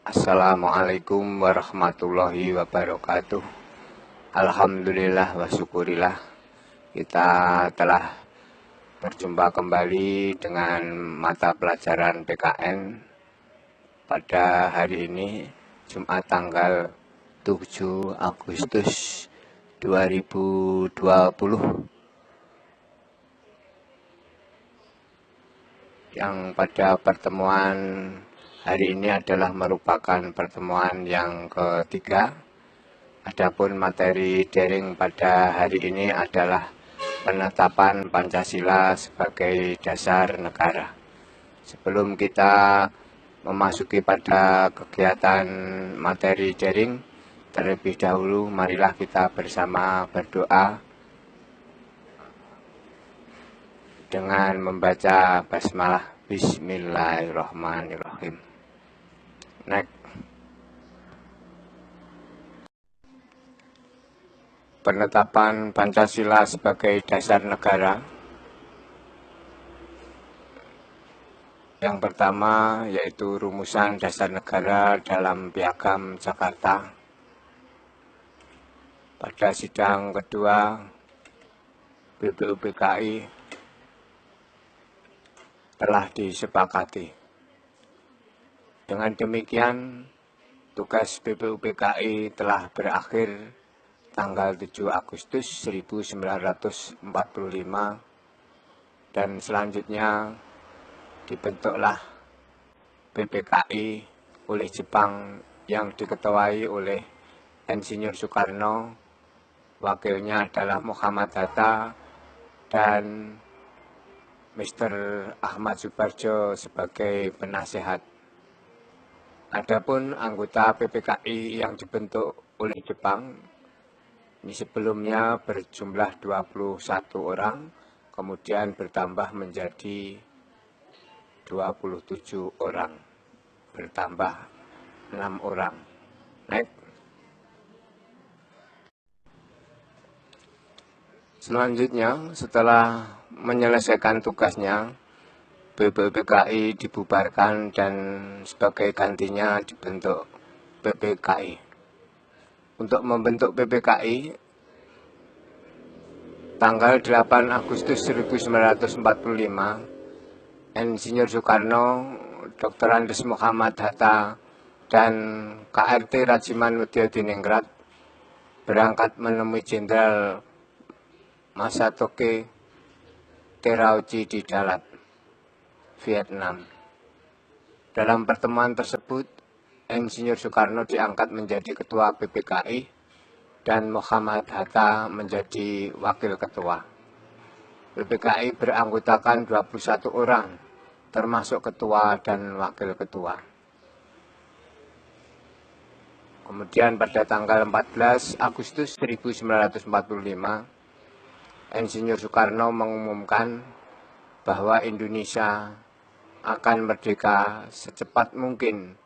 Assalamualaikum warahmatullahi wabarakatuh. Alhamdulillah wa syukurillah, kita telah berjumpa kembali dengan mata pelajaran PKN pada hari ini, Jumat tanggal 7 Agustus 2020, yang pada pertemuan hari ini adalah merupakan pertemuan yang ketiga. Adapun materi daring pada hari ini adalah penetapan Pancasila sebagai dasar negara. Sebelum kita memasuki pada kegiatan materi daring, terlebih dahulu marilah kita bersama berdoa dengan membaca basmalah. Bismillahirrahmanirrahim. Next. Penetapan Pancasila sebagai dasar negara. Yang pertama yaitu rumusan dasar negara dalam Piagam Jakarta. Pada sidang kedua BPUPKI telah disepakati. Dengan demikian, tugas BPUPKI telah berakhir tanggal 7 Agustus 1945 dan selanjutnya dibentuklah BPKI oleh Jepang yang diketuai oleh Insinyur Soekarno, wakilnya adalah Muhammad Hatta dan Mr. Ahmad Suparjo sebagai penasehat. Adapun anggota PPKI yang dibentuk oleh Jepang ini sebelumnya berjumlah 21 orang, kemudian bertambah menjadi 27 orang, bertambah 6 orang. Next. Selanjutnya, setelah menyelesaikan tugasnya, BPUPKI dibubarkan dan sebagai gantinya dibentuk PPKI. Untuk membentuk PPKI, tanggal 8 Agustus 1945, Insinyur Soekarno, Dr. Andes Muhammad Hatta, dan KRT Rajiman Widyadiningrat berangkat menemui Jenderal Masatoki Terauchi di Dalat, Vietnam. Dalam pertemuan tersebut, Insinyur Soekarno diangkat menjadi ketua PPKI dan Muhammad Hatta menjadi wakil ketua. PPKI beranggotakan 21 orang, termasuk ketua dan wakil ketua. Kemudian pada tanggal 14 Agustus 1945, Insinyur Soekarno mengumumkan bahwa Indonesia akan merdeka secepat mungkin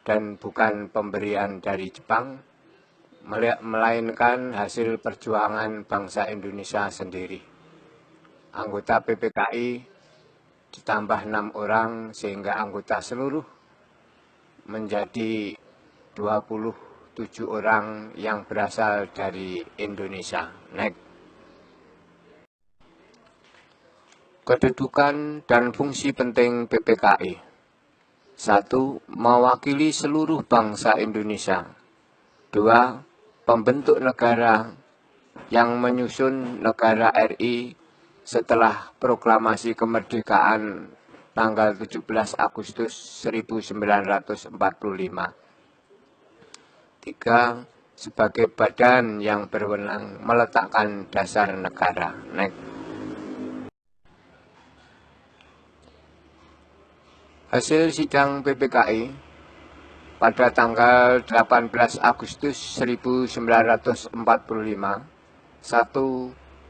dan bukan pemberian dari Jepang, melainkan hasil perjuangan bangsa Indonesia sendiri. Anggota PPKI ditambah 6 orang sehingga anggota seluruh menjadi 27 orang yang berasal dari Indonesia. Next. Kedudukan dan fungsi penting PPKI. 1. Mewakili seluruh bangsa Indonesia. 2. Pembentuk negara yang menyusun negara RI setelah proklamasi kemerdekaan tanggal 17 Agustus 1945. 3. Sebagai badan yang berwenang meletakkan dasar negara. Next. Hasil sidang PPKI pada tanggal 18 Agustus 1945, 1.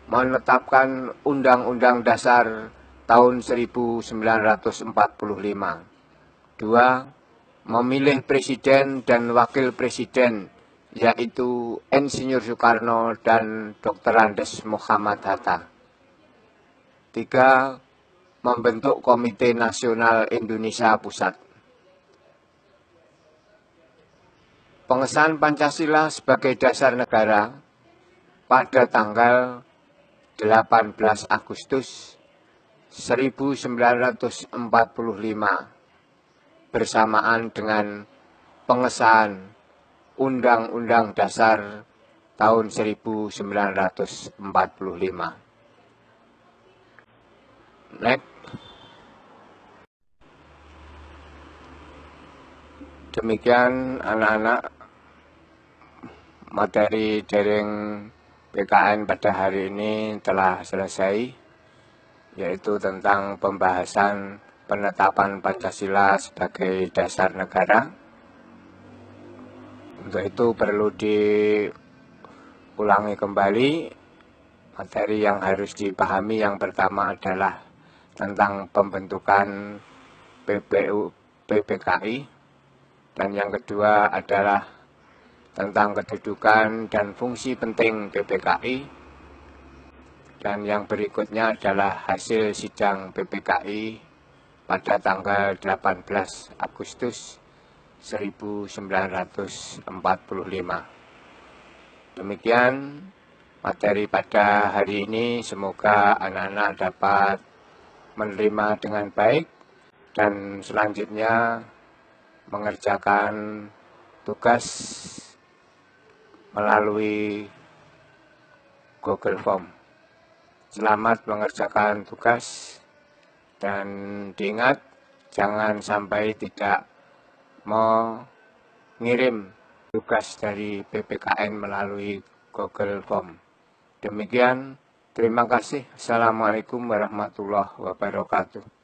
Menetapkan Undang-Undang Dasar tahun 1945. 2. Memilih Presiden dan Wakil Presiden, yaitu Insinyur Soekarno dan Dr. Andes Muhammad Hatta. 3. Membentuk Komite Nasional Indonesia Pusat. Pengesahan Pancasila sebagai dasar negara pada tanggal 18 Agustus 1945 bersamaan dengan pengesahan Undang-Undang Dasar tahun 1945. Next. Demikian anak-anak materi daring PKN pada hari ini telah selesai, yaitu tentang pembahasan penetapan Pancasila sebagai dasar negara. Untuk itu perlu diulangi kembali materi yang harus dipahami. Yang pertama adalah tentang pembentukan PPKI, dan yang kedua adalah tentang kedudukan dan fungsi penting PPKI, dan yang berikutnya adalah hasil sidang PPKI pada tanggal 18 Agustus 1945. Demikian materi pada hari ini, semoga anak-anak dapat menerima dengan baik dan selanjutnya mengerjakan tugas melalui Google Form. Selamat mengerjakan tugas dan diingat jangan sampai tidak mengirim tugas dari PPKN melalui Google Form. Demikian, terima kasih. Assalamualaikum warahmatullahi wabarakatuh.